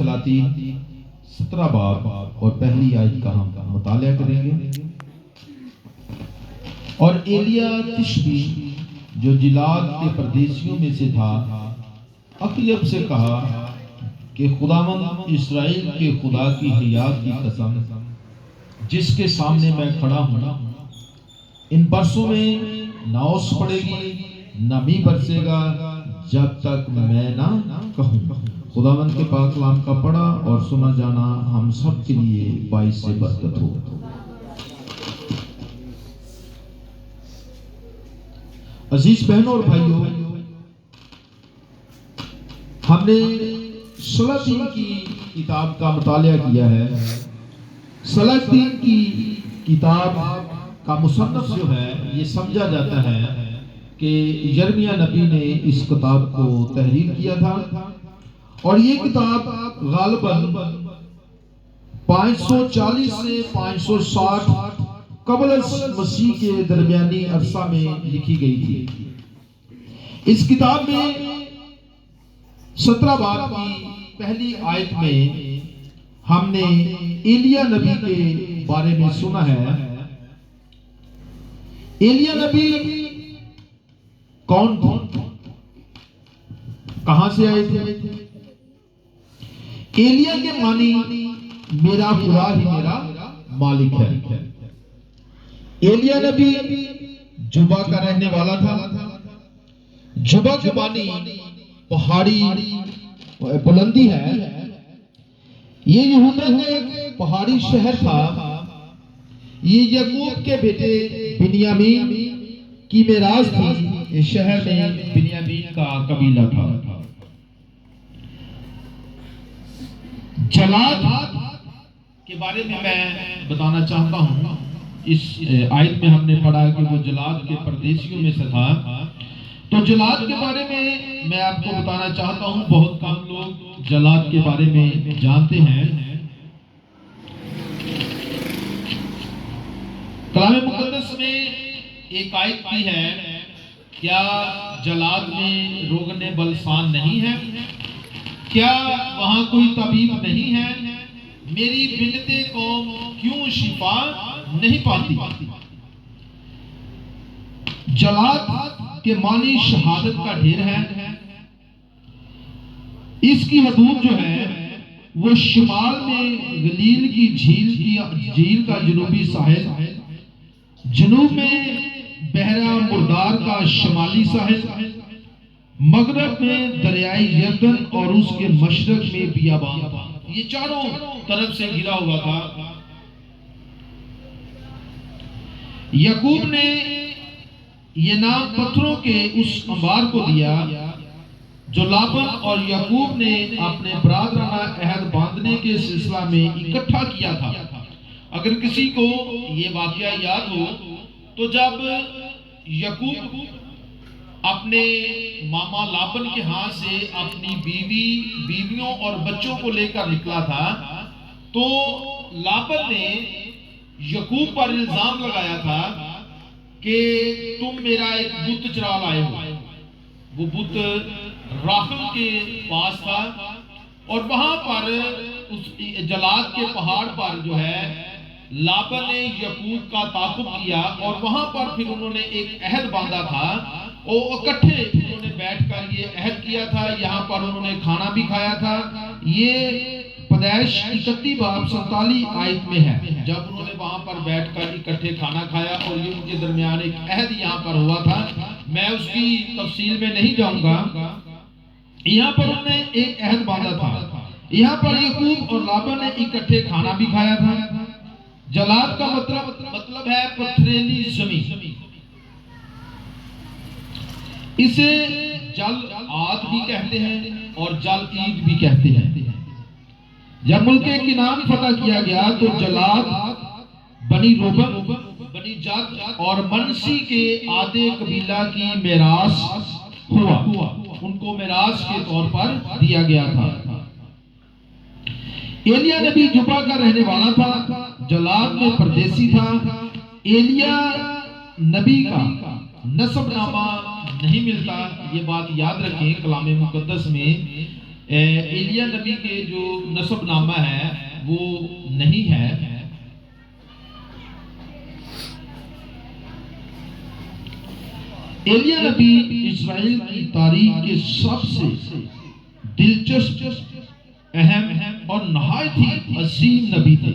सलातीन 17 बाब और पहली आयत का हम मुताला करेंगे। और एलिया तिशबी जो जिलाद के परदेशियों में से था, अकयब से कहा कि खुदावंद इस्राएल के खुदा की हयात की कसम जिसके सामने मैं खड़ा हूं, इन बरसों में ना ओस पड़ेगी ना मी बरसेगा जब तक मैं ना कहूं। खुदावंद के पाक कलाम का पढ़ा और सुना जाना हम सब के लिए बाइस से बरकत हो। अजीज बहनों और भाइयों, हमने सलातीन की किताब का मुताला किया है। सलातीन की किताब का मुसन्नफ जो है, ये समझा जाता है कि यिर्मयाह नबी ने इस किताब को तहरीर किया था और ये किताब गालिबन 540 से 560 कबल मसीह के दरमियानी अरसा में लिखी गई थी। इस किताब में 17 बाब की पहली आयत में हमने एलिया नबी के बारे में सुना है। एलिया नबी कौन थे, कहां से आए थे? एलिया के मानी मेरा खुदा ही मेरा मालिक है। एलिया नबी जुबा का रहने वाला था। जुबा के मानी पहाड़ी बुलंदी है। ये यहूदा का एक पहाड़ी शहर था। ये याकूब के बेटे बिन्यामीन की मेराज थी। इस शहर में बिन्यामीन का कबीला था। जलाद के बारे में मैं बताना चाहता हूं। इस आयत में हमने पढ़ा कि वो जलाद के परदेशियों में से था। तो जलाद के बारे में मैं आपको बताना चाहता हूं। बहुत कम लोग जलाद के बारे में जानते हैं। कलाम मुकद्दस में एक आयत भी है, क्या जलाद में रोगने बलसान नहीं है? क्या वहां कोई तबीब नहीं है? मेरी बिनते कौम क्यों शिफा नहीं पाती? जलाद के मानी शहादत का ढेर है। इसकी हदूद जो है वो शिमाल में गलील की झील का जनूबी साहिल, जनूब में बहरा मुर्दार का शमाली साहिल, मगरब में दरियाई यर्दन और उसके मशरक में बियाबान था। ये चारों तरफ से घिरा हुआ था। याकूब ने ये नाम पत्थरों के उस अंबार को दिया जो लाबन और याकूब ने अपने बरादराना अहद बांधने के सिलसिला में इकट्ठा किया था। अगर किसी को ये वाकया याद हो तो जब याकूब अपने मामा लाबन के हाथ से अपनी बीवियों और बच्चों को लेकर निकला था, तो लाबन ने याकूब पर इल्जाम लगाया था कि तुम मेरा एक बुत चुरा लाए हो। वो बुत राफेल के पास था और वहां पर उस जलाद के पहाड़ पर जो है लाबन ने याकूब का ताकुब किया और वहां पर फिर उन्होंने एक अहद बांधा था और इकट्ठे उन्होंने बैठकर ये अहद किया था। यहाँ पर उन्होंने खाना भी खाया था। ये पैदाइश 31 बाब 47 आयत में है, जब उन्होंने वहां पर बैठकर इकट्ठे खाना खाया और ये उनके दरमियान एक अहद यहाँ पर हुआ था। मैं उसकी तफसील में नहीं जाऊंगा। यहाँ पर उन्होंने एक अहद बांधा था। यहाँ पर याकूब और लाबन ने इकट्ठे खाना भी खाया था। जलाद का मतलब है पथरीली जमीन। इसे जल आद भी कहते हैं और जल ईद भी कहते हैं। जब मुल्क के नाम फतह किया गया तो जलाद बनी रोबन, बनी जाद और मनसी के आधे कबीला की मेरास हुआ। उनको मेरास के तौर पर दिया गया था। एलिया नबी जुबा का रहने वाला था, जलाद में परदेसी था। एलिया नबी का नसबनामा नहीं मिलता, ये बात याद रखें। कलाम मुकद्दस में एलिया नबी के जो नसबनामा है वो नहीं है। एलिया नबी इस्राएल की तारीख के सबसे दिलचस्प, अहम और नहायत ही अजीम नबी थे।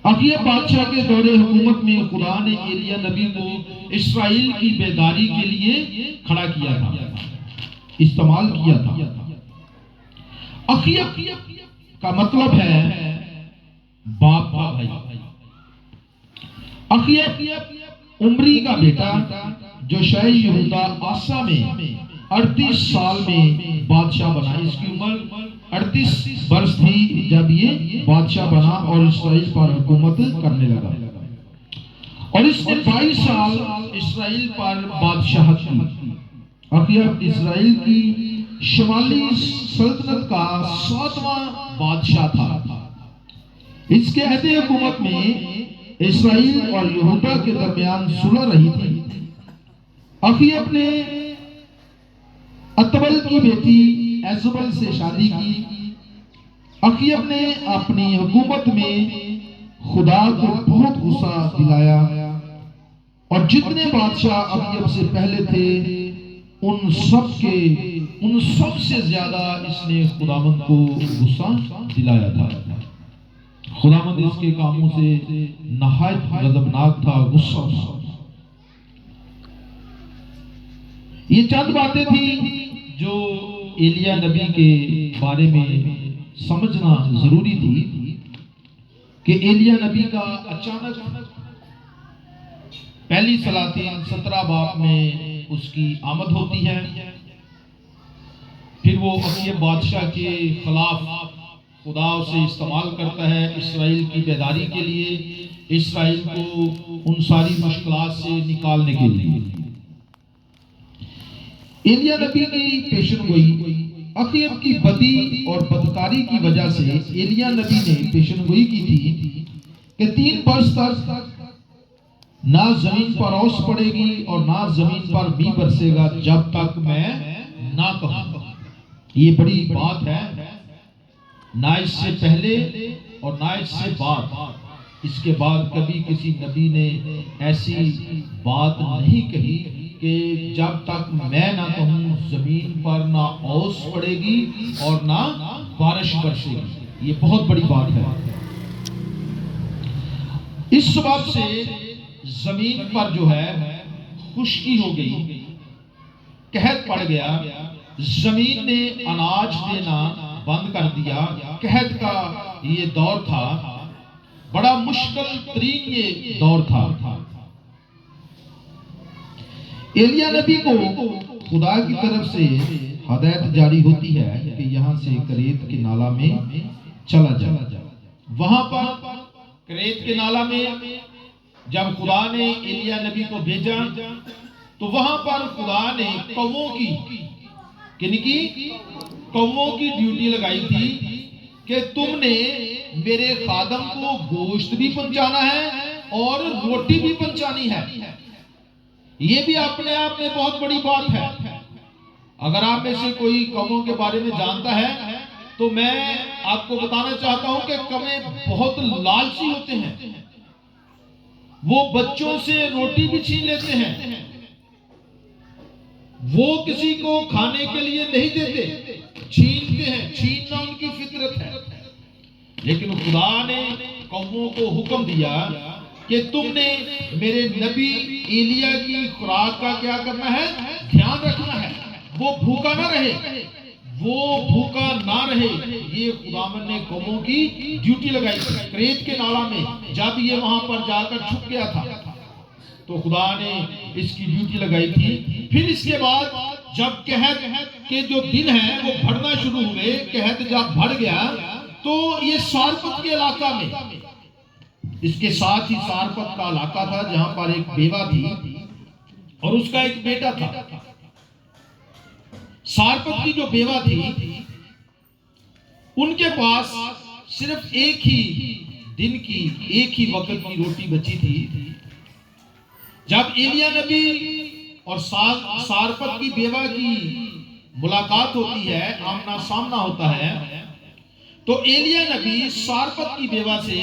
अखिया बादशाह के दौरे हुकूमत में खुदा ने एलिया नबी को इस्राएल की बेदारी के लिए खड़ा किया था, इस्तेमाल किया था। अखिया का मतलब है बाप का भाई। अखिया उमरी का बेटा, जो शायद यहूदा आसा में 38 साल में बादशाह बना। इसकी उम्र 38 वर्ष थी जब ये बादशाह बना और इस्राएल पर हुकूमत करने लगा, और इसने 22 साल इस्राएल पर बादशाहत की। अखिया इस्राएल की शुमाली सल्तनत का 7वां बादशाह था। इसके अहदे हुकूमत में इस्राएल और यहूदा के दरमियान सुलह रही थी। अखियब ने अतबल की बेटी एजबल से शादी की। अखियब ने अपनी हुकूमत में खुदा को बहुत गुस्सा दिलाया, और जितने बादशाह अखियब से पहले थे उन सब से ज्यादा इसने खुदावंद को गुस्सा दिलाया था। खुदावंद इसके कामों से नहायत गजबनाक था, गुस्सा था। ये चंद बातें थी जो एलिया नबी के बारे में समझना जरूरी थी कि एलिया नबी का अचानक पहली सलातीन 17 बाब में उसकी आमद होती है। फिर वो अखियब बादशाह के खिलाफ खुदा उसे इस्तेमाल करता है इस्राएल की बेदारी के लिए, इस्राएल को उन सारी मुश्किलात से निकालने के लिए। एलिया नबी की पेशनगोई, अखियब की बदी और बदकारी की वजह से एलिया नबी ने पेशनगोई की थी कि 3 वर्ष तक ना जमीन पर ओस पड़ेगी और ना जमीन पर भी बरसेगा जब तक मैं ना कहूं। ये बड़ी बात है, ना इससे पहले और ना इससे बाद, इसके बाद कभी किसी नबी ने ऐसी बात नहीं कही कि जब तक मैं ना कहूं जमीन पर ना ओस पड़ेगी और ना बारिश बरसेगी। ये बहुत बड़ी बात है। इस सबब से जमीन पर जो है खुश्की हो गई, कहत पड़ गया, जमीन ने अनाज देना बंद कर दिया। कहत का ये दौर था, बड़ा मुश्किल तरीन ये दौर था। एलिया नबी को खुदा की तरफ से हदायत जारी होती है कि यहां से करेत के नाला में चला जा। वहां पर करेत के नाला में जब खुदा ने एलिया नबी को भेजा तो वहां पर खुदा ने कौवों की ड्यूटी लगाई थी कि तुमने मेरे खादम को गोश्त भी पहुंचाना है और रोटी भी पहुंचानी है। ये भी अपने आप में बहुत बड़ी बात है। अगर आप में से कोई कौवों के बारे में जानता है तो मैं आपको बताना चाहता हूं कि कौवे बहुत लालची होते हैं। वो बच्चों से रोटी भी छीन लेते हैं, वो किसी को खाने के लिए नहीं देते, छीनते हैं। छीनना उनकी फितरत है। लेकिन खुदा ने कौवों को हुक्म दिया कि तुमने मेरे नबी एलिया की खुराक का क्या करना है, ध्यान रखना है। वो भूखा ना रहे, ये खुदावन ने कौमों की ड्यूटी लगाई। करेत के नाला में जब ये वहां पर जाकर छुप गया था तो खुदा ने इसकी ड्यूटी लगाई थी। फिर इसके बाद जब कहत के जो दिन है वो बढ़ना शुरू हुए, कहत जब बढ़ गया तो ये सारपत के इलाका में, इसके साथ ही सारपत का इलाका था जहां पर एक बेवा थी और उसका एक बेटा था। सारपत की जो बेवा थी उनके पास सिर्फ एक ही वक्त की रोटी बची थी। जब एलिया नबी और सारपत की बेवा की मुलाकात होती है, आमना सामना होता है, तो एलिया नबी सारपत की बेवा से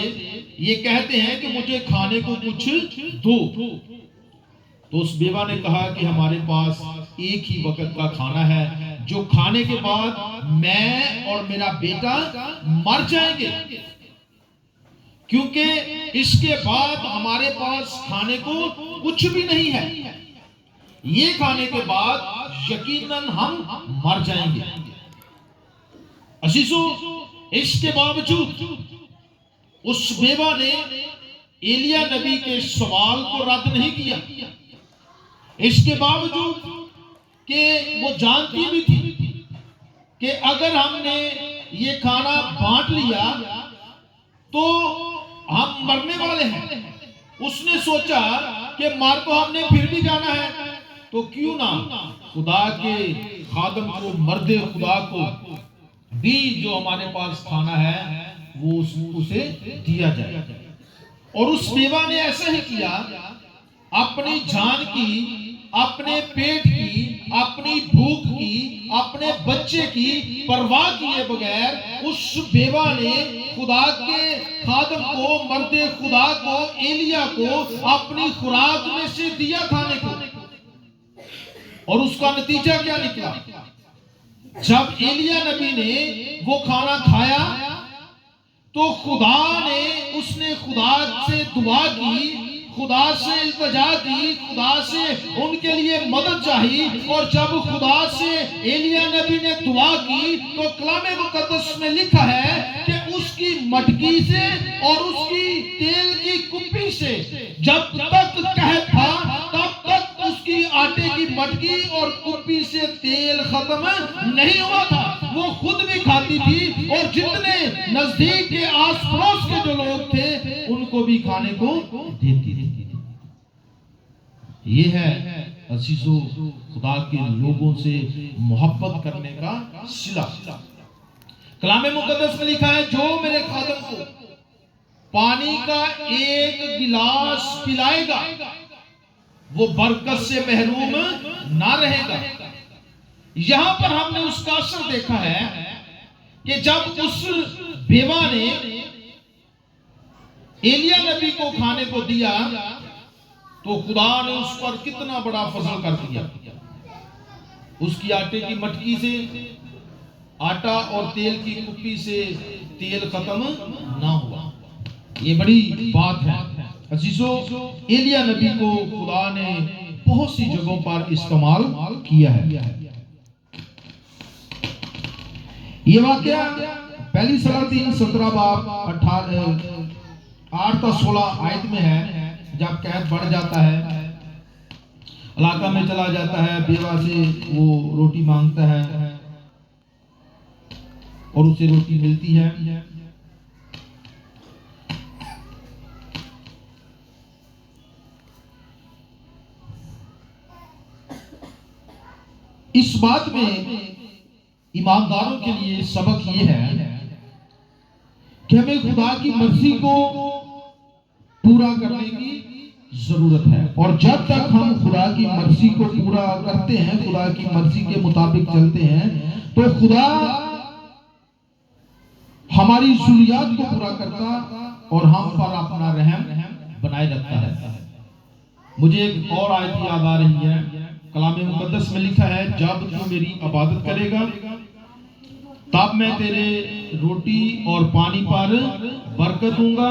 ये कहते हैं कि मुझे खाने को कुछ दो। तो उस बेवा ने कहा कि हमारे पास एक ही वक्त का खाना है, जो खाने के बाद मैं और मेरा बेटा मर जाएंगे, क्योंकि इसके बाद हमारे पास खाने को कुछ भी नहीं है। ये खाने के बाद यकीनन हम मर जाएंगे। अजीजों, इसके बावजूद उस बेवा ने एलिया नबी के सवाल को रद्द नहीं किया। इसके बावजूद कि वो जानती भी थी कि अगर हमने ये खाना बांट लिया तो हम मरने वाले हैं, उसने सोचा कि मार तो हमने फिर भी जाना है, तो क्यों ना खुदा के खादम को, मर्दे खुदा को भी जो हमारे पास खाना है वो उसे दिया जाए। और उस बेवा ने ऐसा ही किया, अपनी जान की, अपने पेट की, अपनी भूख की, अपने बच्चे की परवाह किए बगैर उस बेवा ने खुदा के खादम को, मर्दे खुदा को, एलिया को अपनी खुराक में से दिया खाने को। और उसका नतीजा क्या निकला? जब एलिया नबी ने वो खाना खाया तो उसने खुदा से दुआ की, खुदा से इल्तिजा की, खुदा से उनके लिए मदद चाहिए। और जब खुदा से एलिया नबी ने दुआ की तो कलामे मुकद्दस में लिखा है कि उसकी मटकी से और उसकी तेल की कुप्पी से जब तक कहत था तब तक उसकी आटे की मटकी और कुप्पी से तेल खत्म नहीं हुआ था। वो खुद भी खाती थी और जितने नजदीक के आस पड़ोस के जो लोग थे उनको भी खाने को देती थी। ये है अजीजों खुदा के लोगों से मोहब्बत करने का सिला। कलामे मुकद्दस में लिखा है, जो मेरे खादम को पानी का एक गिलास पिलाएगा वो बरकत से महरूम ना रहेगा। यहां पर हमने उसका असर देखा है कि जब उस बेवा ने एलिया नबी को खाने को दिया तो खुदा ने उस पर कितना बड़ा फजल कर दिया। उसकी आटे की मटकी से आटा और तेल की कुप्पी से तेल खत्म ना हुआ। ये बड़ी बात है अजीजों। एलिया नबी को खुदा ने बहुत सी जगहों पर इस्तेमाल किया है। ये वाकया पहली सलातीन 17 बाब 8-16 आयत में है। जब कैद बढ़ जाता है, इलाका में चला जाता है, बेवा से वो रोटी मांगता है और उसे रोटी मिलती है। इस बात में ईमानदारों के लिए सबक ये है कि हमें खुदा की मर्जी को पूरा करने की जरूरत है। और जब तक हम खुदा की मर्जी को पूरा करते हैं, खुदा की मर्जी के मुताबिक चलते हैं, तो खुदा हमारी जरूरियात को पूरा करता और हम पर अपना रहम बनाए रखता है। मुझे एक और आयत याद आ रही है, कलामे मुकद्दस में लिखा है, जब तू मेरी इबादत करेगा तब मैं तेरे रोटी और पानी पर बरकत दूंगा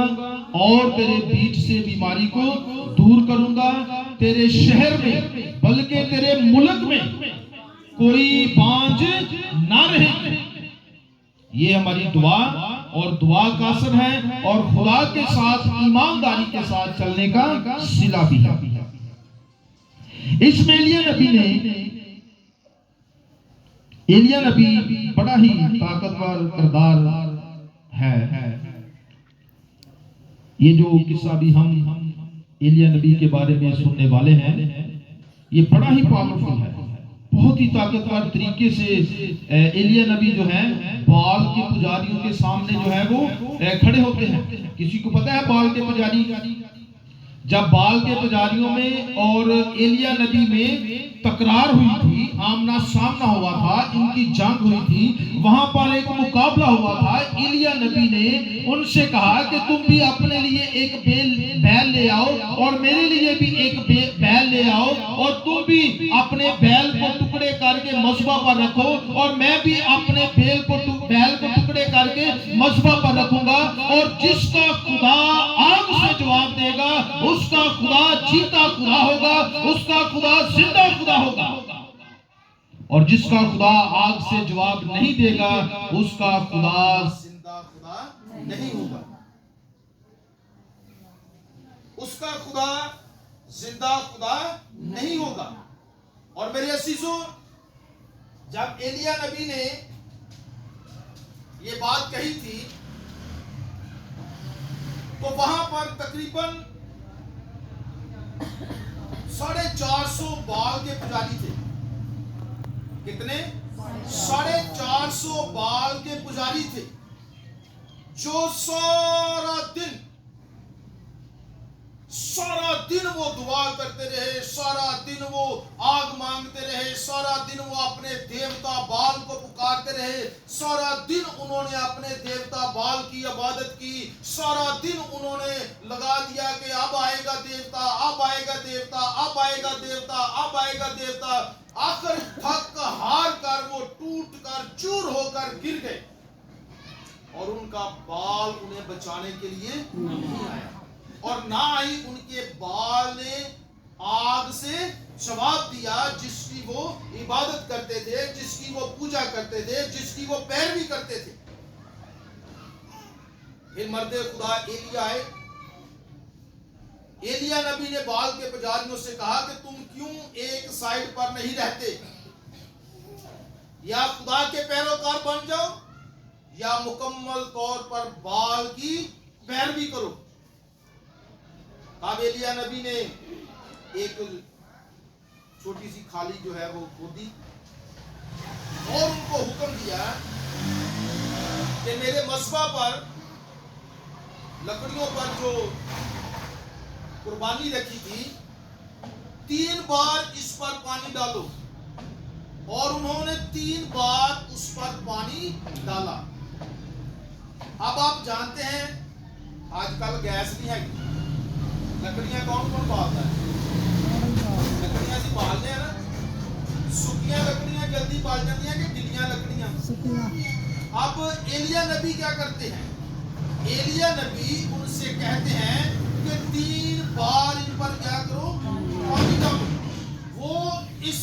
और तेरे बीच से बीमारी को दूर करूंगा। तेरे शहर में बल्कि तेरे मुल्क में कोई बांझ ना रहे। ये हमारी दुआ और दुआ का असर है और खुदा के साथ ईमानदारी के साथ चलने का सिला भी है। इसमें एलिया नबी बड़ा ही ताकतवर किरदार है। ये जो किस्सा भी हम एलिया नबी के बारे में सुनने वाले हैं, ये बड़ा ही पावरफुल है। बहुत ही ताकतवर तरीके से एलिया नबी जो है बाल के पुजारियों के सामने जो है वो खड़े होते हैं। किसी को पता है बाल के पुजारी जब बाल के पुजारियों में और एलिया नबी में तकरार हुई थी, आमना सामना हुआ था, इनकी जंग हुई थी, वहां पर एक मुकाबला हुआ था। एलिया नबी ने उनसे कहा कि तुम भी अपने लिए एक बैल ले आओ और मेरे लिए भी एक बैल ले आओ, और तुम भी अपने बैल को टुकड़े करके मज़बा पर रखो और मैं भी अपने बैल को टुकड़े करके मज़बा पर रखूंगा, और जिसका खुदा आग से जवाब देगा उसका खुदा जीता खुदा होगा, उसका खुदा जिंदा खुदा होगा, और जिसका खुदा आग से जवाब नहीं देगा उसका खुदा जिंदा खुदा नहीं होगा। उसका खुदा जिंदा खुदा नहीं होगा। और मेरे अजीजों, जब एलिया नबी ने ये बात कही थी तो वहां पर तकरीबन 450 बाल के पुजारी थे। कितने? 450 बाल के पुजारी थे, जो सारा दिन वो दुआ करते रहे, सारा दिन वो आग मांगते रहे, सारा दिन वो अपने देवता बाल को पुकारते रहे, सारा दिन उन्होंने अपने देवता बाल की इबादत की, सारा दिन उन्होंने लगा दिया कि अब आएगा देवता, अब आएगा देवता, अब आएगा देवता, अब आएगा देवता। आखिर थक हार कर वो टूट कर चूर होकर गिर गए और उनका बाल उन्हें बचाने के लिए नहीं आया, और ना ही उनके बाल ने आग से जवाब दिया जिसकी वो इबादत करते थे, जिसकी वो पूजा करते थे, जिसकी वो पैरवी करते थे। फिर मर्दे खुदा एलिया आए। एलिया नबी ने बाल के पुजारियों से कहा कि तुम क्यों एक साइड पर नहीं रहते, या खुदा के पैरोकार बन जाओ या मुकम्मल तौर पर बाल की पैरवी करो। अब एलिया नबी ने एक छोटी सी खाली जो है वो खोदी और उनको हुक्म दिया कि मेरे मस्बा पर लकड़ियों पर जो कुर्बानी रखी थी 3 बार इस पर पानी डालो, और उन्होंने 3 बार उस पर पानी डाला। अब आप जानते हैं आजकल गैस नहीं है, लकड़ियां कौन कौन बालता है? लकड़ियां से बालते हैं ना, सूखियां लकड़ियां जल्दी बाल जाती हैं कि गिलियां लकड़ियां? अब एलिया नबी क्या करते हैं? एलिया नबी उनसे कहते हैं कि 3 बार इन पर क्या करो, पानी डालो। वो इस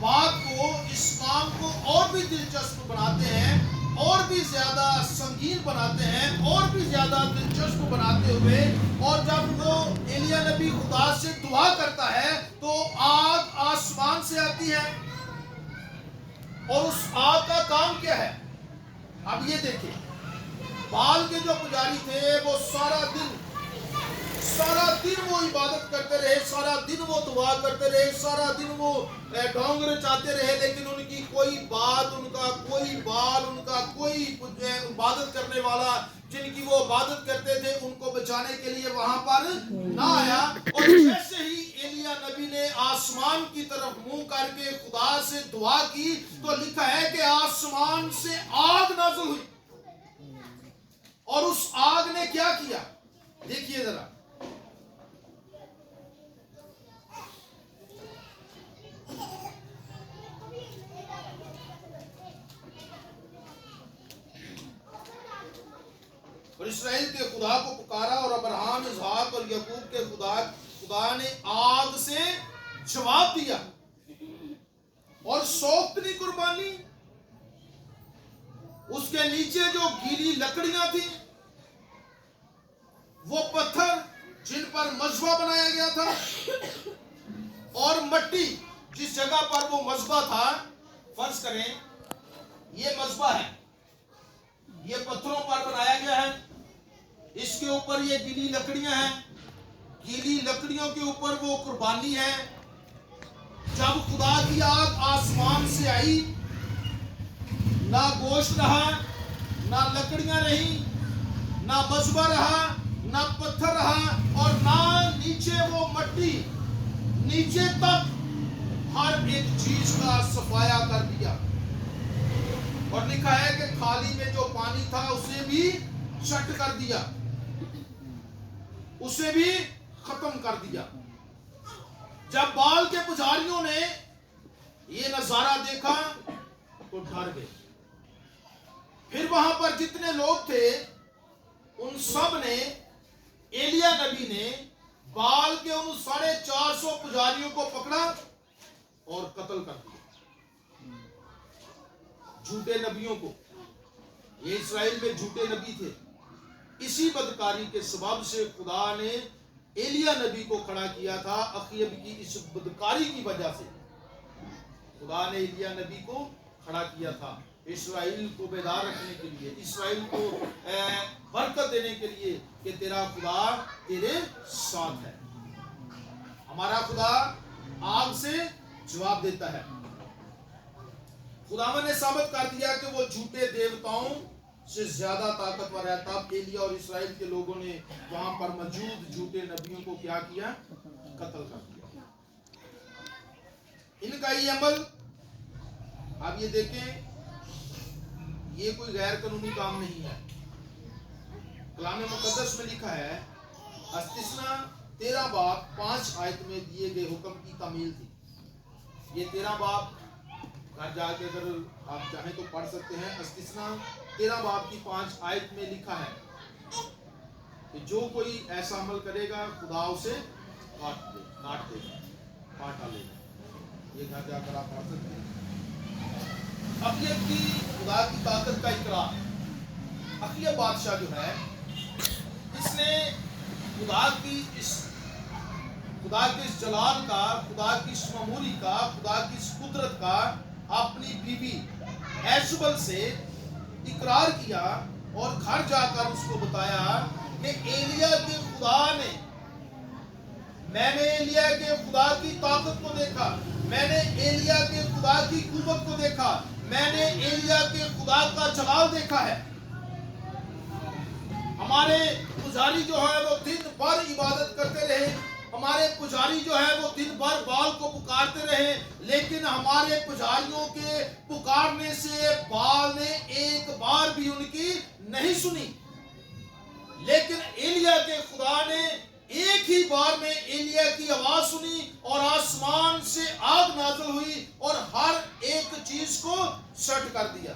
बात को, इस काम को और भी दिलचस्प बनाते हैं, और भी ज्यादा संगीन बनाते हैं, और भी ज्यादा दिलचस्प बनाते हुए, और जब वो एलिया नबी खुदा से दुआ करता है तो आग आसमान से आती है, और उस आग का काम क्या है? अब ये देखिए, बाल के जो पुजारी थे वो सारा दिन वो इबादत करते रहे, सारा दिन वो दुआ करते रहे, सारा दिन वो ढोंग रचाते रहे, लेकिन उनकी कोई बात, उनका कोई बाल, उनका कोई इबादत करने वाला जिनकी वो इबादत करते थे उनको बचाने के लिए वहां पर ना आया। और जैसे ही एलिया नबी ने आसमान की तरफ मुंह करके खुदा से दुआ की तो लिखा है कि आसमान से आग नाज़िल हुई, और उस आग ने क्या किया? देखिए जरा, और इस्राएल के खुदा को पुकारा, और अब्राहम, इसहाक और याकूब के खुदा ने आग से जवाब दिया, और सौख्तनी कुर्बानी, उसके नीचे जो गीली लकड़ियां थी, वो पत्थर जिन पर मज़बा बनाया गया था, और मट्टी जिस जगह पर वो मज़बा था, फर्ज करें ये मज़बा है, ये पत्थरों पर बनाया गया है, इसके ऊपर ये गीली लकड़ियां हैं, गीली लकड़ियों के ऊपर वो कुर्बानी है। जब खुदा की आग आसमान से आई, ना गोश्त रहा, ना लकड़ियां रही, ना मज़बा रहा, ना पत्थर रहा और ना नीचे वो मट्टी, नीचे तक हर एक चीज का सफाया कर दिया। और लिखा है कि थाली में जो पानी था उसे भी चट कर दिया, उसे भी खत्म कर दिया। जब बाल के पुजारियों ने ये नजारा देखा तो डर गए। फिर वहां पर जितने लोग थे उन सब ने, एलिया नबी ने बाल के उन 450 पुजारियों को पकड़ा और कत्ल कर दिया। झूठे नबियों को, ये इस्राएल में झूठे नबी थे। इसी बदकारी के सबब से खुदा ने एलिया नबी को खड़ा किया था। अखीब की इस बदकारी की वजह से खुदा ने एलिया नबी को खड़ा किया था, इस्राएल को बेदार रखने के लिए, इस्राएल को बरकत देने के लिए कि तेरा खुदा तेरे साथ है। हमारा खुदा आग से जवाब देता है। खुदावन ने साबित कर दिया कि वो झूठे देवताओं से ज्यादा ताकतवर है। तब एलिया और इस्राएल के लोगों ने वहां पर मौजूद झूठे नबियों को क्या किया? कत्ल कर दिया। इनका ये अमल, आप ये देखें, ये कोई गैर कानूनी काम नहीं है। कलाम मुकद्दस में लिखा है, अस्तिस्ना 13 बाब 5 आयत में दिए गए हुक्म की तामील थी। ये 13 बाब घर जाके अगर आप चाहें तो पढ़ सकते हैं। अस्तिस्ना 13 बाब की 5 आयत में लिखा है कि जो कोई ऐसा अमल करेगा खुदा उसे काट डालेगा। ये घर जाकर आप पढ़ सकते हैं। अखीब की खुदा की ताकत का इकरार। अखीब बादशाह जो है, इसने खुदा की इस जलाल का, खुदा की इस ममूरी का, खुदा की इस कुदरत का अपनी बीवी एजबल से इकरार किया और घर जाकर उसको बताया कि एलिया के खुदा ने, मैंने एलिया के खुदा की ताकत को देखा, मैंने एलिया के खुदा की कुव्वत को देखा, मैंने एलिया के खुदा का जलाल देखा है। हमारे पुजारी जो है वो दिन भर इबादत करते रहे, हमारे पुजारी जो है वो दिन भर बाल को पुकारते रहे, लेकिन हमारे पुजारियों के पुकारने से बाल ने एक बार भी उनकी नहीं सुनी। लेकिन एलिया के खुदा ने एक ही बार में एलिया की आवाज सुनी और आसमान से आग नाज़िल हुई और हर एक चीज को सट कर दिया।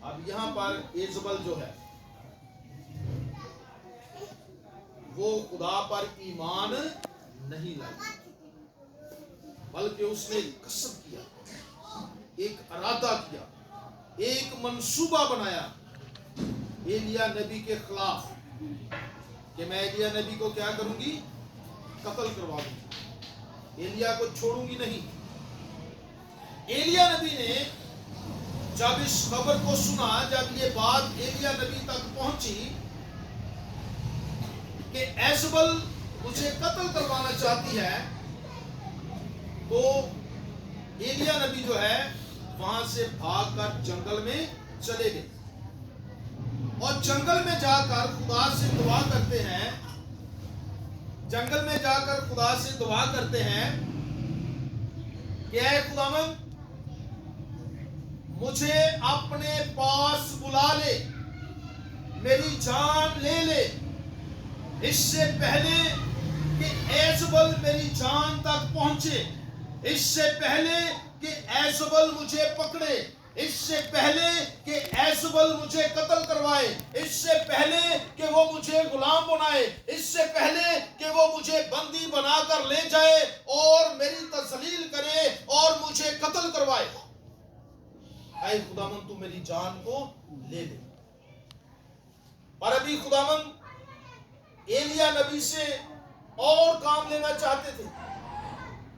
अब यहां पर एजबल जो है वो खुदा पर ईमान नहीं लाई, बल्कि उसने कसम किया, एक इरादा किया, एक मंसूबा बनाया एलिया नबी के खिलाफ कि मैं एलिया नबी को क्या करूंगी? कत्ल करवा दूंगी, एलिया को छोड़ूंगी नहीं। एलिया नबी ने जब इस खबर को सुना, जब ये बात एलिया नबी तक पहुंची कि एजबल मुझे कत्ल करवाना चाहती है, तो एलिया नबी जो है वहां से भागकर जंगल में चले गए और जंगल में जाकर खुदा से दुआ करते हैं। जंगल में जाकर खुदा से दुआ करते हैं कि ऐ खुदावंद, मुझे अपने पास बुला ले, मेरी जान ले ले, इससे पहले कि एजबल मेरी जान तक पहुंचे, इससे पहले कि एजबल मुझे पकड़े, इससे पहले कि एजबल मुझे कत्ल करवाए, इससे पहले कि वो मुझे गुलाम बनाए, इससे पहले कि वो मुझे बंदी बनाकर ले जाए और मेरी तजलील करे और मुझे कत्ल करवाए। ऐ खुदावंद, तू मेरी जान को ले ले। पर अभी खुदावंद एलिया नबी से और काम लेना चाहते थे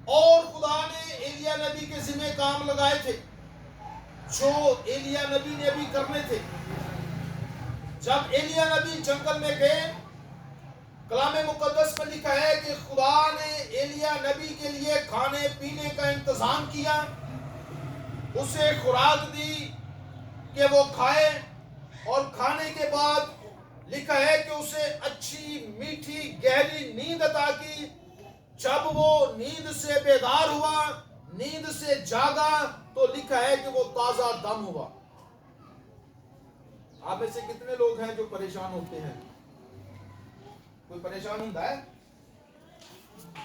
और खुदा ने एलिया नबी के जिम्मे काम लगाए थे जो एलिया नबी ने अभी करने थे। जब एलिया नबी जंगल में गए, कलाम मुकद्दस में लिखा है कि खुदा ने एलिया नबी के लिए खाने पीने का इंतजाम किया, उसे खुराक दी कि वो खाए और खाने के बाद लिखा है कि उसे अच्छी मीठी गहरी नींद अता की। जब वो नींद से बेदार हुआ, नींद से जागा, तो लिखा है कि वो ताजा दम हुआ। आप में से कितने लोग हैं जो परेशान होते हैं? कोई परेशान होता है?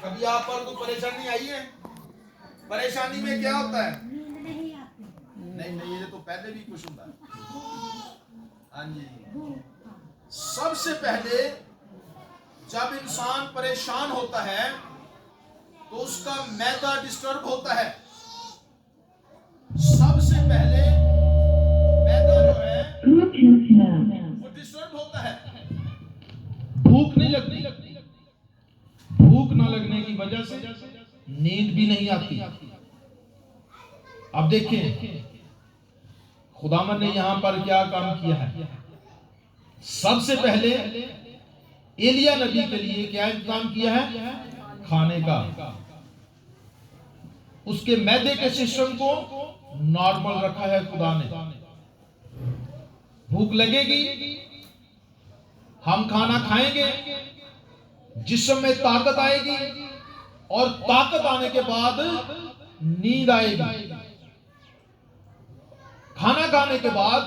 कभी आप पर तो परेशानी आई है? परेशानी में क्या होता है? नहीं, ये तो पहले भी कुछ होता है। हाँ जी, सबसे पहले जब इंसान परेशान होता है तो उसका मैदा डिस्टर्ब होता है। सबसे पहले मैदा जो है वो डिस्टर्ब होता है। भूख नहीं लगती, भूख ना लगने की वजह से नींद भी नहीं आती। अब देखें खुदावन ने यहां पर क्या काम किया है। सबसे पहले एलिया नबी के लिए क्या इंतजाम किया है? खाने का। उसके मैदे के सिस्टम को नॉर्मल रखा है खुदा ने। भूख लगेगी, हम खाना खाएंगे, जिस्म में ताकत आएगी, और ताकत आने के बाद नींद आएगी। खाना खाने के बाद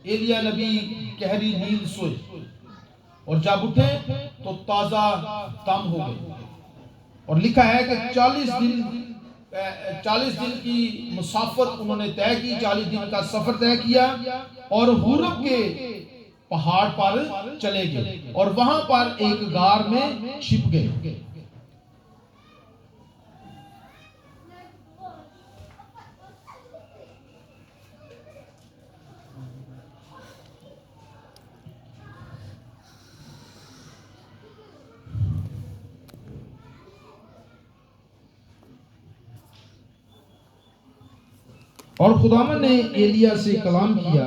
एलिया नबी गहरी नींद सोए और जब उठे तो ताजा दम हो गए। और लिखा है कि 40 दिन की मुसाफत उन्होंने तय की, 40 दिन का सफर तय किया और हुरब के पहाड़ पर चले गए और वहां पर एक गार में छिप गए। और खुदावन ने एलिया से कलाम किया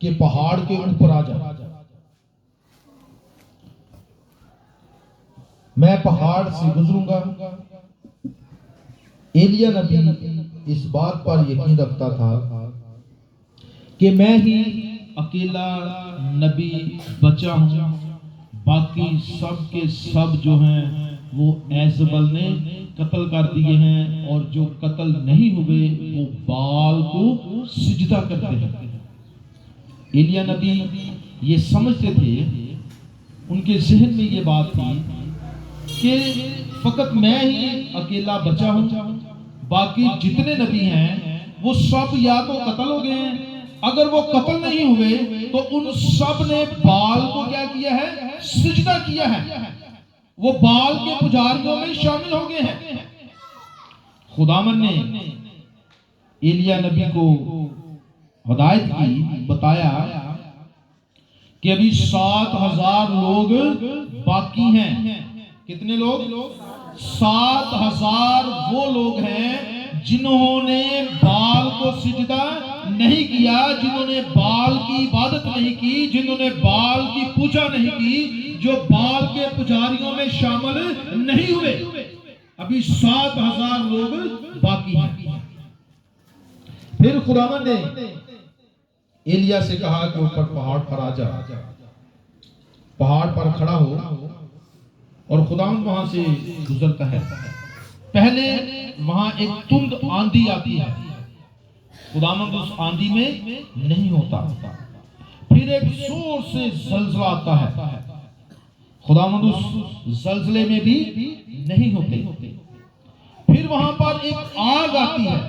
कि पहाड़ के ऊपर आ जा। मैं पहाड़ से गुजरूंगा। एलिया नबी इस बात पर यकीन रखता था कि मैं ही अकेला नबी बचा हूं, बाकी सब के सब जो हैं वो एजबल ने कत्ल कर दिए हैं, और जो कत्ल नहीं हुए वो बाल को सिजदा करते हैं। एलिया नबी ये समझते थे, उनके जहन में ये बात थी कि फकत मैं ही अकेला बचा हूं, बाकी जितने नबी हैं वो सब या तो कत्ल हो गए हैं, अगर वो कत्ल नहीं हुए तो उन सब ने बाल को क्या किया है? सिजदा किया है। वो बाल के पुजारियों में शामिल हो गए हैं। खुदावन ने एलिया नबी को हिदायत की, बताया कि अभी 7000 लोग बाकी हैं। कितने लोग? 7000 वो लोग हैं जिन्होंने बाल को सिजदा नहीं किया, जिन्होंने बाल की इबादत नहीं की, जिन्होंने बाल की पूजा नहीं की, जो बाल के पुजारियों में शामिल नहीं हुए। अभी 7000 लोग बाकी हैं। फिर खुदावन ने एलिया से कहा कि ऊपर पहाड़ पर आ जा। पहाड़ पर खड़ा हो और खुदावन वहां से गुजरता है। पहले वहां एक तुंद आंधी आती है, खुदावंद उस आंधी में नहीं होता। फिर एक जोर से जलजला आता है, खुदावंद उस जलजले में भी नहीं होते। फिर वहां पर एक आग आती है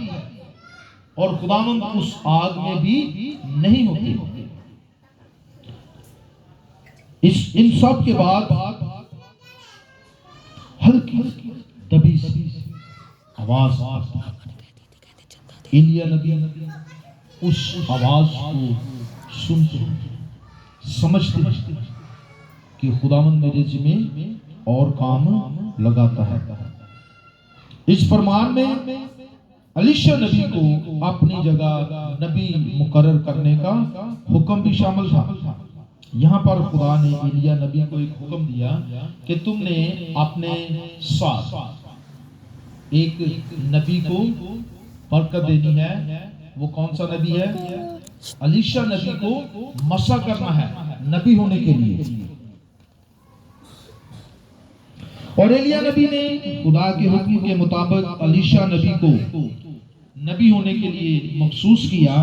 और खुदावंद उस आग में भी नहीं होते। इन सब के बाद हल्की दबी सी आवाज। एलिया नबी उस आवाज को सुनते, समझते कि खुदावंद मेरे जिम्मे और काम लगाता है। इस फरमान में अलीशा नबी को अपनी जगह नबी मुकर्रर करने का हुक्म भी शामिल था। यहाँ पर खुदा ने एलिया नबी को एक हुक्म दिया कि तुमने अपने साथ एक नबी को बरकत देनी है। वो कौन सा नबी है? अलीशा नबी को मसा करना है नबी होने के लिए। और एलिया नबी ने खुदा के हुक्म के मुताबिक अलीशा नबी को नबी होने के लिए मखसूस किया।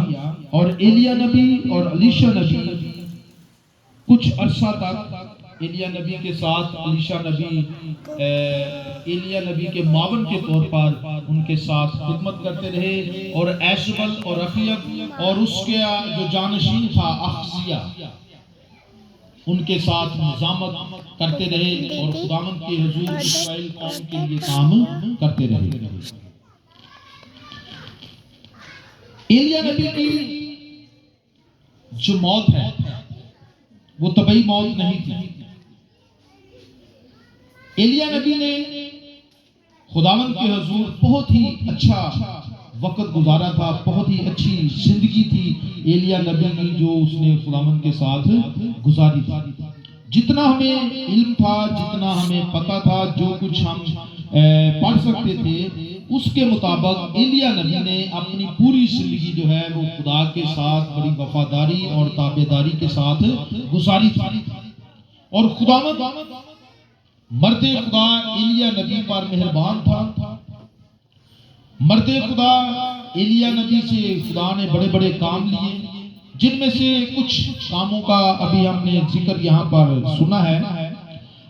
और एलिया नबी और अलीशा नबी कुछ अरसा तक एलिया नबी के साथ अलीशा नबी एलिया नबी के मावन के तौर पर उनके साथ खिदमत करते रहे। और ऐशबल और रफीयत और उसके जो जानशीन था अहजिया उनके साथ निजामत करते रहे और खुदावंद के हुजूर इस्राएल कौम के लिए काम करते रहे। एलिया नबी की जो मौत है वो तबई मौत नहीं थी। एलिया नबी ने खुदावंद के हुजूर बहुत ही अच्छा वक्त गुजारा था, बहुत ही अच्छी जिंदगी थी एलिया नबी की जो उसने खुदावंद के साथ गुजारी थी। जितना हमें इल्म था, जितना हमें पता था, जो कुछ हम पढ़ सकते थे, उसके मुताबिक एलिया नबी ने अपनी पूरी जिंदगी जो है वो खुदा के साथ बड़ी वफादारी और ताबेदारी के साथ गुजारी थी। और खुदावंद मर्दे खुदा एलिया नबी पर मेहरबान था। मर्दे खुदा एलिया नबी से खुदा ने बड़े बड़े काम लिए, जिनमें से कुछ कामों का अभी हमने जिक्र यहाँ पर सुना है।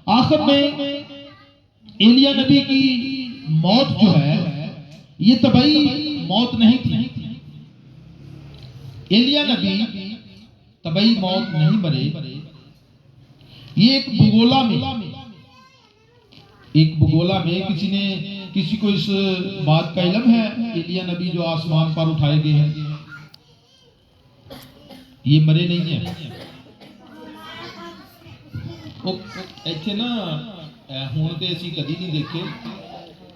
आखिर में एलिया नबी की मौत जो है ये तबई मौत नहीं थी। एलिया नबी तबई मौत नहीं मरे। ये एक भूगोला में किसी को इस बात का इल्म है एलिया नबी जो आसमान पर उठाए गए हैं ये मरे नहीं है। ਇੱਥੇ ਨਾ ਹੁਣ ਤੇ ਅਸੀਂ ਕਦੀ ਨਹੀਂ ਦੇਖੇ,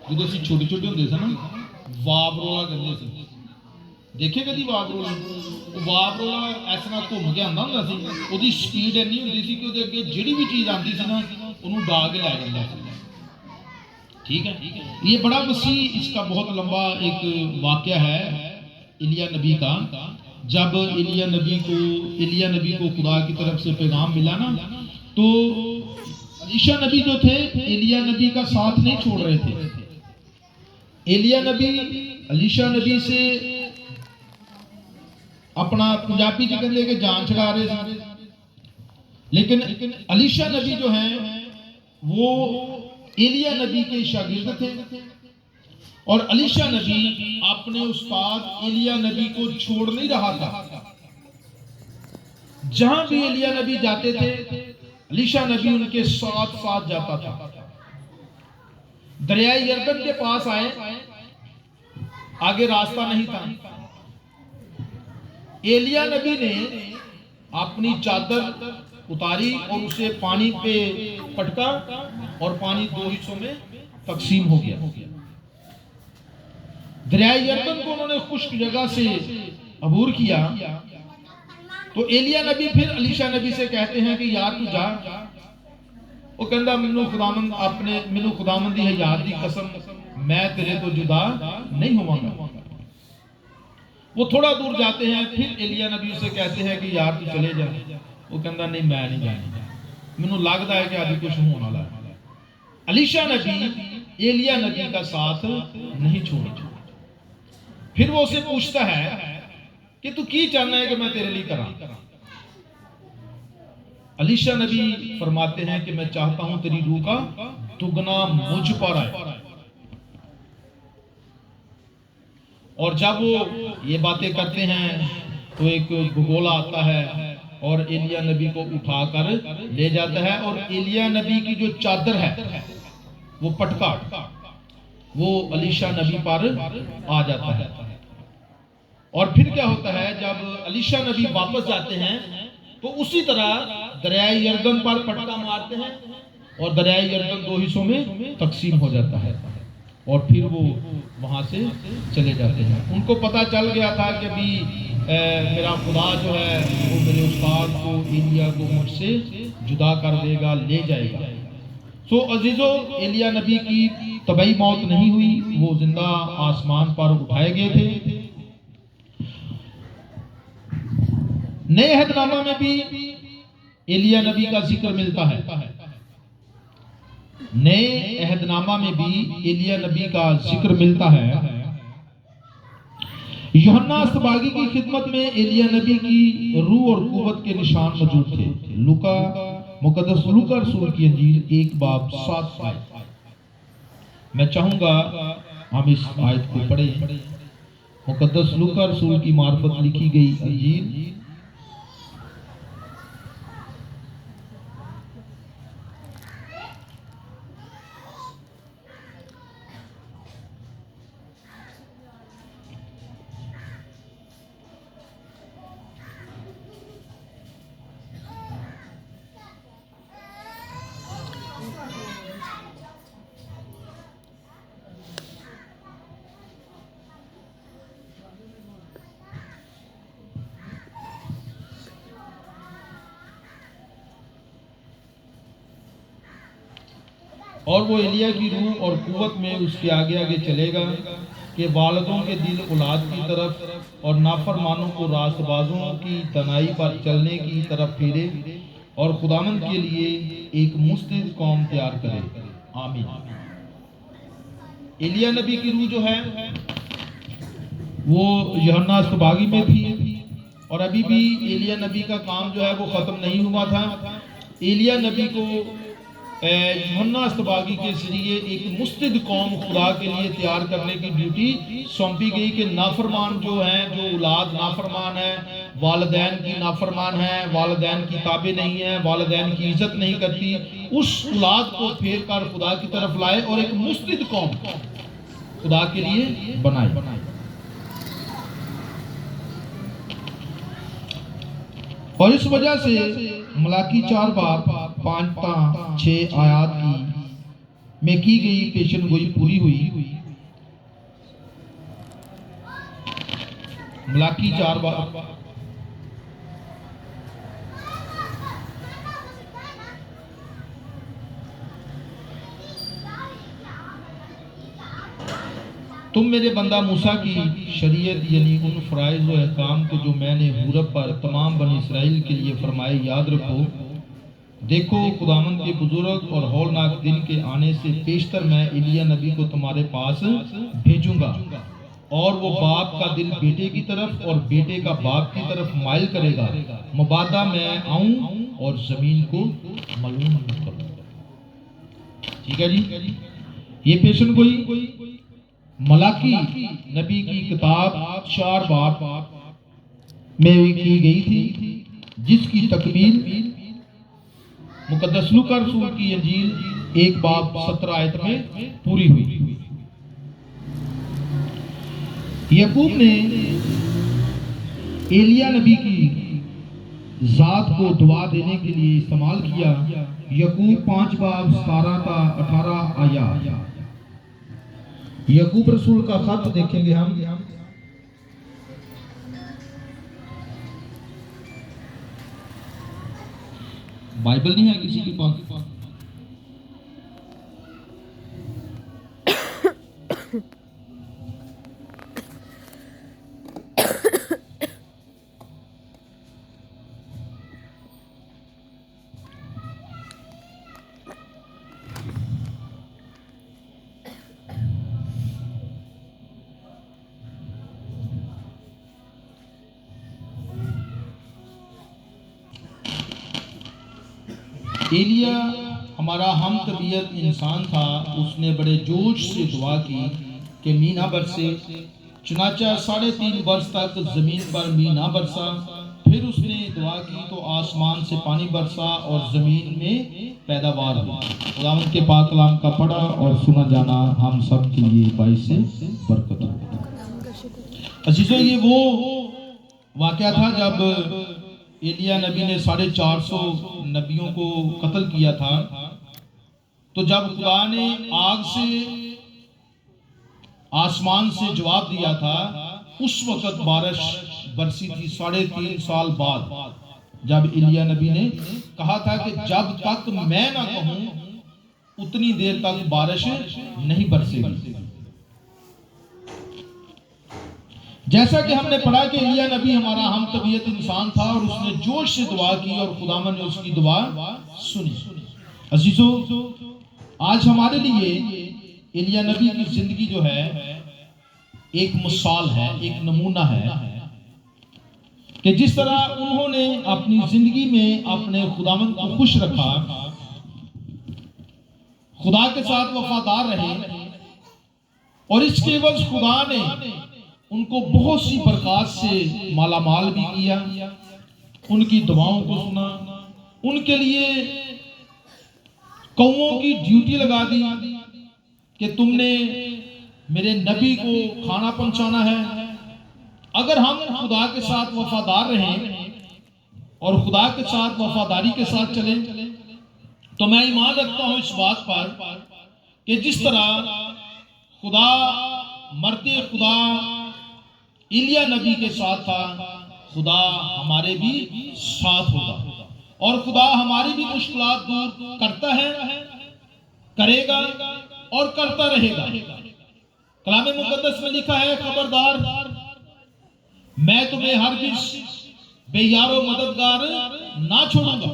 ਜਦੋਂ ਅਸੀਂ ਛੋਟੇ ਛੋਟੇ ਹੁੰਦੇ ਸੀ ਨਾ ਵਾਪ ਰੋਲਾ ਕਰਦੇ ਸੀ। ਦੇਖੇ ਕਦੀ ਵਾਪ ਰੋਲਾ? ਉਹ ਵਾਪ ਰੋਲਾ ਇਸ ਤਰ੍ਹਾਂ ਘੁੰਮ ਕੇ ਆਉਂਦਾ ਹੁੰਦਾ ਸੀ, ਉਹਦੀ ਸਪੀਡ ਇੰਨੀ ਹੁੰਦੀ ਸੀ ਕਿ ਉਹਦੇ ਅੱਗੇ ਜਿਹੜੀ ਵੀ ਚੀਜ਼ ਆਉਂਦੀ ਸੀ ਨਾ ਉਹਨੂੰ ਡਾ ਕੇ ਲੈ ਜਾਂਦਾ ਸੀ। ठीक है, ये बड़ा वसी इसका बहुत लंबा एक वाकया है एलिया नबी का। जब एलिया नबी को खुदा की तरफ से पैगाम मिला ना, तो अलीशा नबी जो थे एलिया नबी का साथ नहीं छोड़ रहे थे। एलिया नबी अलीशा नबी से अपना पंजाबी च कहते कि जान छुड़ा रहे थे, लेकिन अलीशा नबी जो है वो एलिया नबी के शागिर्द थे। और अलीशा नबी अपने उस्ताद एलिया नबी को छोड़ नहीं रहा था। जहां भी एलिया नबी जाते थे अलीशा नबी उनके साथ साथ जाता था। दरियाए यरदन के पास आए, आगे रास्ता नहीं था। एलिया नबी ने अपनी चादर उतारी और उसे पानी पे पटका और पानी दो हिस्सों में तकसीम हो गया। दरियाए यरदन को उन्होंने खुश्क जगह से अबूर किया। तो एलिया नबी फिर अलीशा नबी से कहते हैं कि यार तू जा। वो कहता मैनू खुदावंद दी हयात दी कसम, मैं तेरे तो जुदा नहीं होवांगा। वो थोड़ा दूर जाते हैं, फिर एलिया नबी से कहते हैं कि यार तू चले जा। वो कहता नहीं मैं नहीं जाना, मैनू लगता है कि अभी कुछ होने वाला है। अलीशा नबी एलिया नबी का साथ नहीं छोड़ा। फिर वो उसे पूछता है कि तू की चाहना है कि मैं तेरे लिए करा। अलीशा नबी फरमाते हैं कि मैं चाहता हूं तेरी रूह का दुगना मुझ पर आए। और जब वो ये बातें करते हैं तो एक भूगोला आता है और एलिया नबी को उठाकर ले जाता है। और एलिया नबी की जो चादर है वो पटका वो अलीशा नबी पर आ जाता है। और फिर क्या होता है, जब अलीशा नबी वापस जाते हैं तो उसी तरह दरियाए यरदन पर पटका मारते हैं और दरियाए यरदन दो हिस्सों में तकसीम हो जाता है। और फिर वो वहां से चले जाते हैं। उनको पता चल गया था कि अभी मेरा खुदा जो है वो मेरे उस्ताद को एलिया को मुझसे जुदा कर देगा, ले जाएगा। सो अजीजो, एलिया नबी की तबई मौत नहीं हुई, वो जिंदा आसमान पर उठाए गए थे। नए अहदनामा में भी एलिया नबी का जिक्र मिलता है। नए अहदनामा में भी एलिया नबी का जिक्र मिलता है। यूहन्ना अस्तबागी की खिदमत में एलिया नबी की रूह और कुव्वत के निशान मौजूद थे। मुकद्दस लूका रसूल की इंजील 1 बाब 7 आयत। मैं चाहूंगा हम इस आयत को पढ़ें। मुकद्दस लूका रसूल की मार्फत लिखी गई इंजील और वो एलिया की रूह और कुव्वत में उसके आगे आगे चलेगा कि वालिदों के दिल औलाद की तरफ और नाफरमानों को रास्तबाजों की तनाई पर चलने की तरफ फेरे और खुदावंद के लिए एक मुस्तैद कौम तैयार करे। आमीन। एलिया नबी की रूह जो है वो यूहन्ना अस्तबागी में थी और अभी भी एलिया नबी का काम जो है वो खत्म नहीं हुआ था। एलिया नबी को यूहन्ना अस्तबागी के जरिए एक मुस्तैद कौम खुदा के लिए तैयार करने की ड्यूटी सौंपी गई कि नाफरमान जो हैं, जो औलाद नाफरमान है, वालिदैन की नाफरमान है, वालिदैन की ताबे नहीं है, वालिदैन की इज्जत नहीं करती, उस औलाद को फेर कर खुदा की तरफ लाए और एक मुस्तैद कौम खुदा के लिए बनाए। और इस वजह से मलाकी 4 बाब 5-6 आयात में की गई पेशन गोई पूरी हुई। मलाकी 4 बाब तुम मेरे बंदा मूसा की शरीयत यानी उन फ़राइज़ व अहकाम को जो मैंने हुरब पर तमाम बनी इसराइल के लिए फरमाए याद रखो। देखो खुदावंद के बुजुर्ग और हौलनाक दिन के आने से पेशतर मैं एलिया नबी को तुम्हारे पास भेजूंगा और वो बाप का दिल बेटे की तरफ और बेटे का बाप की तरफ माइल करेगा। मुबादा मैं आऊं और जमीन को मलूम करूंगा। ठीक है जी, ये पेशन गोई मलाकी नबी की किताब 4 बाब में की गई थी, जिसकी तकमील मुकद्दस लूका रसूल की इंजील 1 बाब 17 आयत में पूरी हुई। याकूब ने एलिया नबी की जात को दुआ देने के लिए इस्तेमाल किया। याकूब 5 बाब 17-18 आया। याकूब रसूल का खत देखेंगे हम। बाइबल नहीं है किसी के पास? एलिया हमारा हम तबीयत इंसान था। उसने बड़े जोश से दुआ की कि मीना बरसे। चुनाचा 3.5 वर्ष तक जमीन पर मीना बरसा। फिर उसने दुआ की तो आसमान से पानी बरसा और जमीन में पैदावार हुई। खुदावंद के पाक कलाम का पढ़ा और सुना जाना हम सब के लिए बाइस से बरकत हो। अजीजों, ये वो वाकया था जब एलिया नबी ने 450 नबियों को कत्ल किया था। तो जब खुदा ने आग से आसमान से जवाब दिया था, उस वक्त बारिश बरसी थी 3.5 साल बाद, जब एलिया नबी ने कहा था कि जब तक मैं ना कहूं उतनी देर तक बारिश नहीं बरसेगी। जैसा कि हमने पढ़ा कि एलिया नबी हमारा हम तबीयत इंसान था और उसने जोश से दुआ की और खुदावन ने उसकी दुआ सुनी। अजीजों, आज हमारे लिए एलिया नबी की जिंदगी जो है एक मिसाल है, एक नमूना है कि जिस तरह उन्होंने अपनी जिंदगी में अपने खुदावन को खुश रखा, खुदा के साथ वफादार रहे और इसके एवज खुदा ने उनको बहुत सी बरकत से मालामाल भी किया, उनकी दुआओं को सुना, उनके लिए कौओं की ड्यूटी लगा दी कि तुमने मेरे नबी को खाना पहुंचाना है। अगर हम खुदा के साथ वफादार रहें और खुदा के साथ वफादारी के साथ चलें तो मैं ईमान रखता हूं इस बात पर कि जिस तरह खुदा मर्दे खुदा एलिया नबी के साथ था, खुदा हमारे भी साथ होगा और खुदा हमारी भी मुश्किलात दूर करता है, करेगा और करता रहेगा। कलाम मुकद्दस में लिखा है, खबरदार मैं तुम्हें हरगिज़ बेयारो मददगार ना छोड़ूंगा,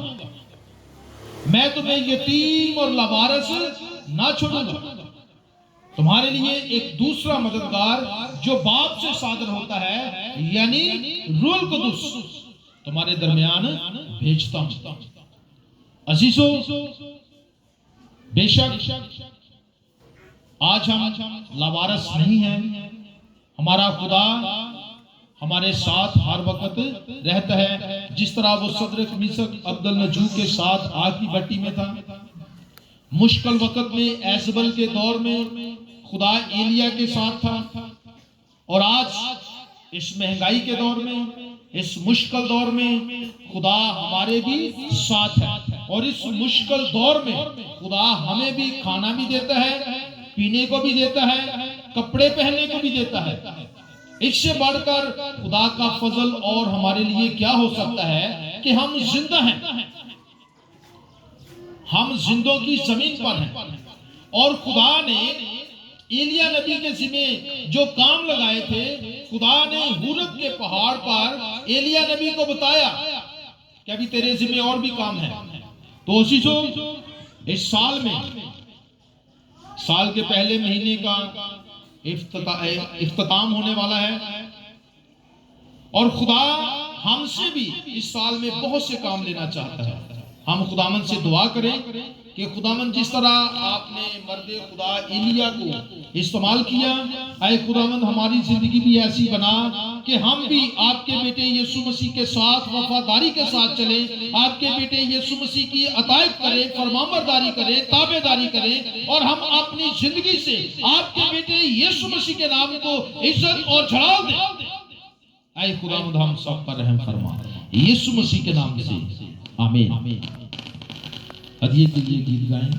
मैं तुम्हें यतीम और लावारिस ना छोड़ूंगा। तुम्हारे लिए एक दूसरा मददगार जो बाप से सादर होता है, यानी रूहुल कुद्दुस, तुम्हारे दरमियान भेजता हूं। अजीजों, बेशक आज हम लावारिस नहीं हैं, हमारा खुदा हमारे साथ हर वक्त रहता है। जिस तरह वो सदरक मिसक अब्दुल नजूक के साथ आग की भट्टी में था, मुश्किल वक्त में एजबल के दौर में खुदा एलिया के साथ था और आज इस महंगाई के दौर में, इस मुश्किल दौर में खुदा हमारे भी साथ है और इस मुश्किल दौर में खुदा हमें भी खाना भी देता है, पीने को भी देता है, कपड़े पहनने को भी देता है। इससे बढ़कर खुदा का फजल और हमारे लिए क्या हो सकता है कि हम जिंदा हैं, हम जिंदों की जमीन पर हैं और खुदा ने एलिया नबी के जिम्मे जो काम लगाए थे, खुदा ने हुरब के पहाड़ पर एलिया नबी को बताया कि अभी तेरे जिम्मे और भी काम है। तो इस साल में, साल के पहले महीने का इख्तिताम होने वाला है और खुदा हमसे भी इस साल में बहुत से काम लेना चाहता है। हम खुदावन से दुआ करें कि खुदावन जिस तरह आपने मर्दे खुदा एलिया को इस्तेमाल किया, ऐ खुदावन हमारी जिंदगी भी ऐसी बना कि हम भी आपके बेटे यीशु मसीह के साथ वफादारी के साथ चलें, आपके बेटे यीशु मसीह की अतायत करें, फरमाबरदारी करें, ताबेदारी करें और हम अपनी जिंदगी से आपके बेटे यीशु मसीह के नाम को इज्जत और झड़ाव दें। ऐ खुदावंद हम सब पर रहम फरमा, यीशु मसीह के नाम से आमीन। अदिये के लिए गीत गाएं।